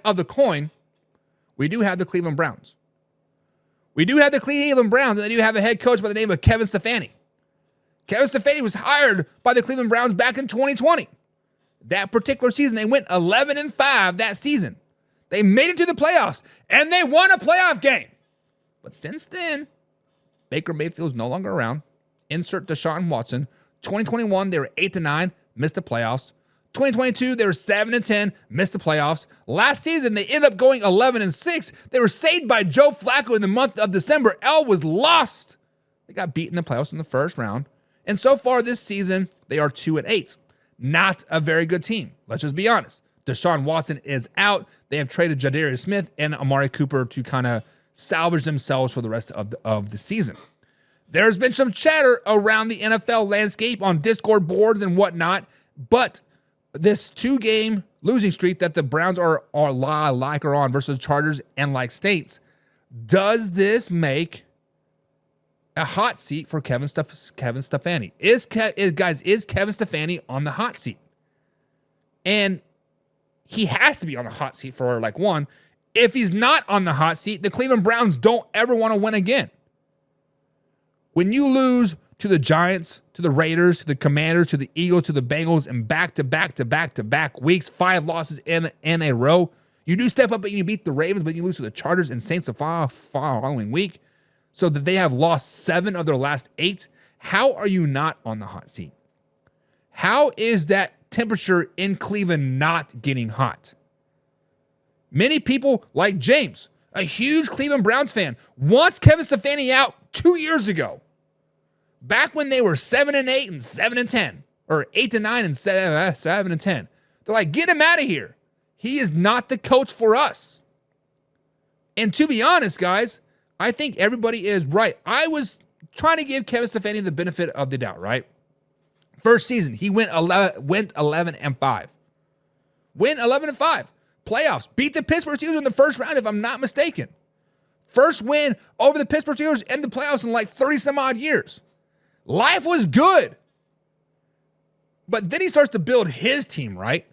of the coin, we do have the Cleveland Browns. We do have the Cleveland Browns, and they do have a head coach by the name of Kevin Stefanski. Kevin Stefanski was hired by the Cleveland Browns back in 2020. That particular season, they went 11-5 that season. They made it to the playoffs, and they won a playoff game. But since then, Baker Mayfield's no longer around. Insert Deshaun Watson. 2021, they were 8-9, missed the playoffs. 2022, they were 7-10, missed the playoffs. Last season, they ended up going 11-6. They were saved by Joe Flacco in the month of December. L was lost. They got beat in the playoffs in the first round. And so far this season, they are 2-8. Not a very good team. Let's just be honest. Deshaun Watson is out. They have traded Jadarius Smith and Amari Cooper to kind of salvage themselves for the rest of the season. There's been some chatter around the NFL landscape on Discord boards and whatnot, but this 2-game losing streak that the Browns are on versus Chargers and like Saints, does this make a hot seat for Kevin Stefanski? Is Kevin Stefanski on the hot seat? And he has to be on the hot seat for like one. If he's not on the hot seat, the Cleveland Browns don't ever want to win again. When you lose to the Giants, to the Raiders, to the Commanders, to the Eagles, to the Bengals, and back-to-back weeks, 5 losses in a row, you do step up and you beat the Ravens, but you lose to the Chargers and Saints the following week, so that they have lost 7 of their last 8. How are you not on the hot seat? How is that temperature in Cleveland not getting hot? Many people, like James, a huge Cleveland Browns fan, wants Kevin Stefanski out 2 years ago. Back when they were 7-8 and 7-10, or 8-9 and 7-10. They're like, get him out of here. He is not the coach for us. And to be honest, guys, I think everybody is right. I was trying to give Kevin Stefanski the benefit of the doubt, right? First season, he went 11-5. Went 11-5. Playoffs. Beat the Pittsburgh Steelers in the first round, if I'm not mistaken. First win over the Pittsburgh Steelers in the playoffs in like 30 some odd years. Life was good. But then he starts to build his team, right?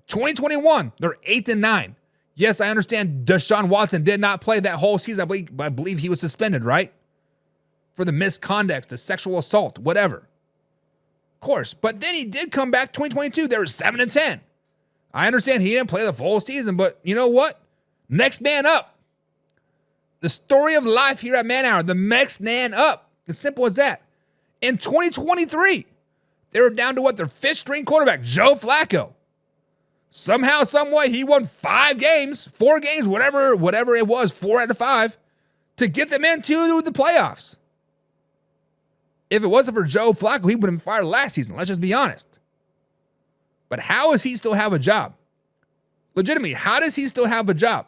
2021, they're 8-9. Yes, I understand Deshaun Watson did not play that whole season. I believe he was suspended, right? For the misconduct, the sexual assault, whatever. Of course. But then he did come back 2022. They were 7-10. I understand he didn't play the full season, but you know what? Next man up. The story of life here at Man Hour, the next man up. It's simple as that. In 2023, they were down to what? Their 5th string quarterback, Joe Flacco. Somehow, someway, he won 4 games, whatever it was, 4 out of 5, to get them into the playoffs. If it wasn't for Joe Flacco, he would have been fired last season. Let's just be honest. But how does he still have a job? Legitimately, how does he still have a job?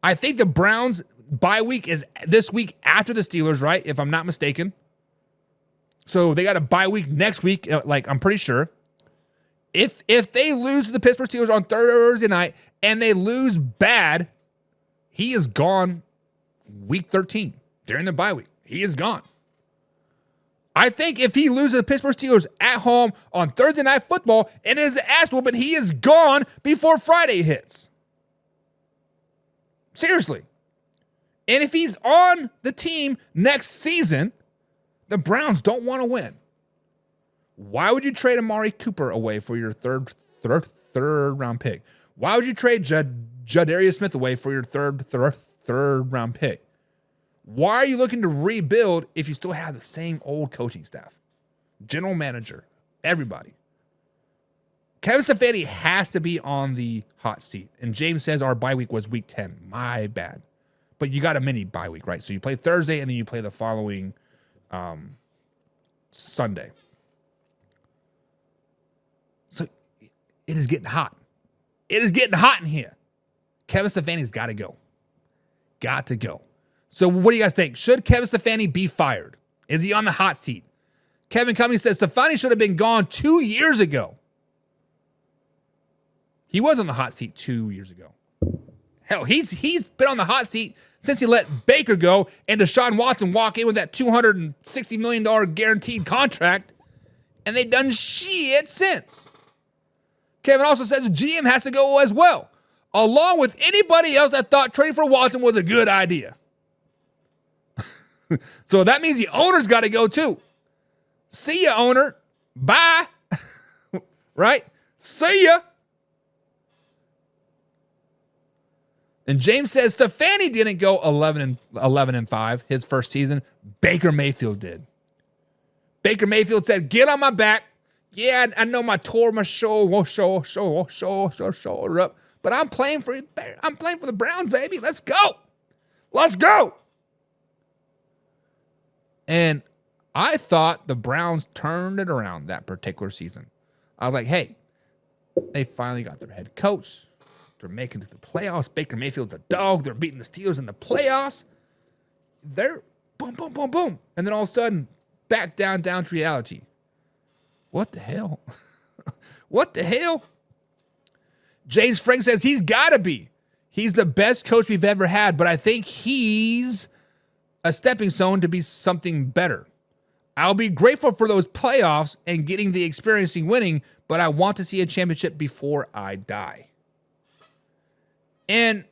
I think the Browns' bye week is this week after the Steelers, right? If I'm not mistaken. So they got a bye week next week, like I'm pretty sure. If they lose to the Pittsburgh Steelers on Thursday night and they lose bad, he is gone week 13 during the bye week. He is gone. I think if he loses the Pittsburgh Steelers at home on Thursday Night Football and it is an ass whooping, he is gone before Friday hits. Seriously. And if he's on the team next season, the Browns don't want to win. Why would you trade Amari Cooper away for your third round pick? Why would you trade Jadarius Smith away for your third round pick? Why are you looking to rebuild if you still have the same old coaching staff? General manager, everybody. Kevin Stefanski has to be on the hot seat. And James says our bye week was week 10. My bad. But you got a mini bye week, right? So you play Thursday and then you play the following Sunday. So it is getting hot. It is getting hot in here. Kevin Stefanski's got to go. Got to go. So what do you guys think? Should Kevin Stefanski be fired? Is he on the hot seat? Kevin Cummings says Stefanski should have been gone 2 years ago. He was on the hot seat 2 years ago. Hell, he's been on the hot seat since he let Baker go and Deshaun Watson walk in with that $260 million guaranteed contract, and they've done shit since. Kevin also says the GM has to go as well. along with anybody else that thought trading for Watson was a good idea. So that means the owner's got to go too. See ya, owner. Bye. Right? See ya. And James says Stefanski didn't go 11-5 his first season. Baker Mayfield did. Baker Mayfield said, "Get on my back. Yeah, I know my shoulder up, but I'm playing for the Browns, baby. Let's go. Let's go." And I thought the Browns turned it around that particular season. I was like, hey, they finally got their head coach. They're making it to the playoffs. Baker Mayfield's a dog. They're beating the Steelers in the playoffs. They're boom, boom, boom, boom. And then all of a sudden, back down to reality. What the hell? What the hell? James Frank says he's got to be. He's the best coach we've ever had, but I think he's a stepping stone to be something better. I'll be grateful for those playoffs and getting the experience in winning, but I want to see a championship before I die. And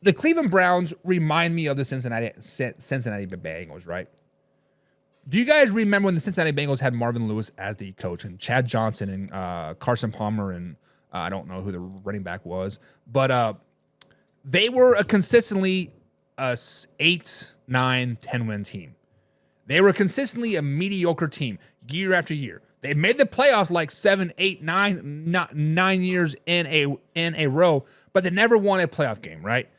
the Cleveland Browns remind me of the Cincinnati Bengals, right? Do you guys remember when the Cincinnati Bengals had Marvin Lewis as the coach and Chad Johnson and Carson Palmer and I don't know who the running back was, but they were a consistently 8, 9, 10 win team. They were consistently a mediocre team year after year. They made the playoffs like 7, 8, 9 years in a row, but they never won a playoff game, right?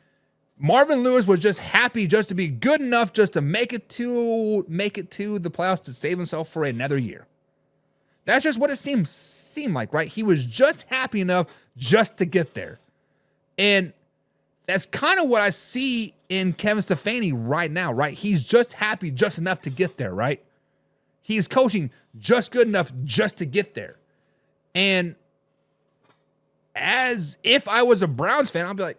Marvin Lewis was just happy just to be good enough just to make it to the playoffs to save himself for another year. That's just what it seemed like, right? He was just happy enough just to get there. And that's kind of what I see in Kevin Stefanski right now, right? He's just happy just enough to get there, right? He's coaching just good enough just to get there. And as if I was a Browns fan, I'd be like,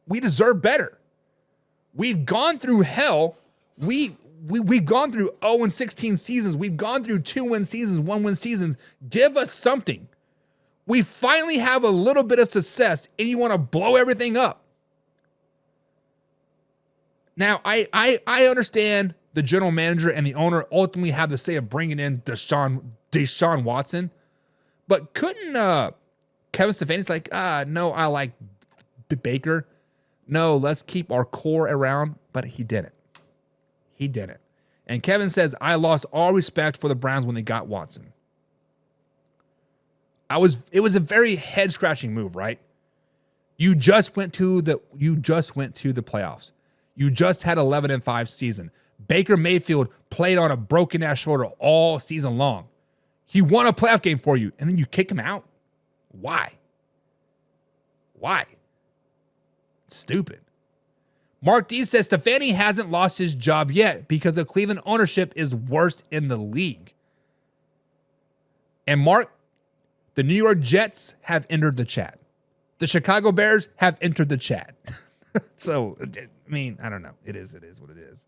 we deserve better. We've gone through hell. We've gone through 0-16 seasons. We've gone through 2-win seasons, 1-win seasons. Give us something. We finally have a little bit of success, and you want to blow everything up. Now, I understand the general manager and the owner ultimately have the say of bringing in Deshaun Watson, but couldn't Kevin Stefanski's like, no, I like Baker. No, let's keep our core around, but he didn't. He didn't. And Kevin says, I lost all respect for the Browns when they got Watson. It was a very head-scratching move, right? You just went to the playoffs. You just had 11-5 season. Baker Mayfield played on a broken ass shoulder all season long. He won a playoff game for you, and then you kick him out. Why? Stupid. Mark D says Stefanski hasn't lost his job yet because the Cleveland ownership is worst in the league. And Mark, the New York Jets have entered the chat. The Chicago Bears have entered the chat. So, I mean, I don't know. It is what it is.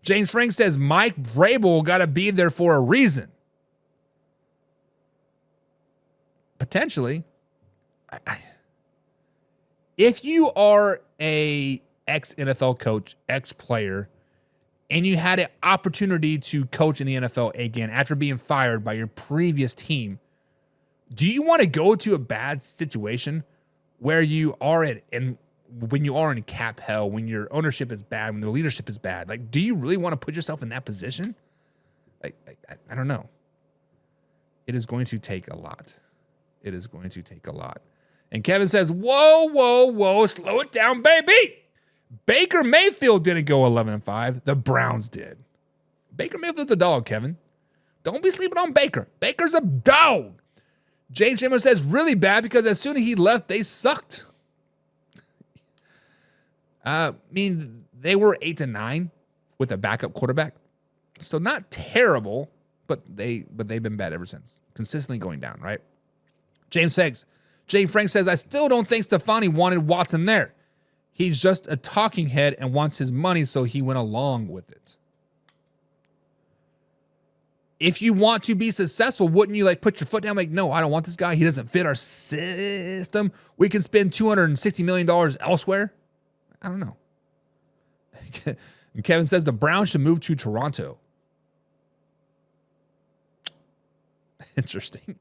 James Frank says Mike Vrabel got to be there for a reason. Potentially. If you are a ex-NFL coach, ex-player, and you had an opportunity to coach in the NFL again after being fired by your previous team, do you want to go to a bad situation where you are when you are in cap hell, when your ownership is bad, when the leadership is bad? Like, do you really want to put yourself in that position? I don't know. It is going to take a lot. It is going to take a lot. And Kevin says, whoa, slow it down, baby. Baker Mayfield didn't go 11-5. The Browns did. Baker Mayfield's a dog, Kevin. Don't be sleeping on Baker. Baker's a dog. James Chamberlain says, really bad because as soon as he left, they sucked. I mean, they were 8-9 with a backup quarterback. So not terrible, but they've been bad ever since. Consistently going down, right? James Frank says, I still don't think Stefanski wanted Watson there. He's just a talking head and wants his money, so he went along with it. if you want to be successful, wouldn't you like put your foot down? Like, no, I don't want this guy. He doesn't fit our system. We can spend $260 million elsewhere. I don't know. And Kevin says the Browns should move to Toronto. Interesting.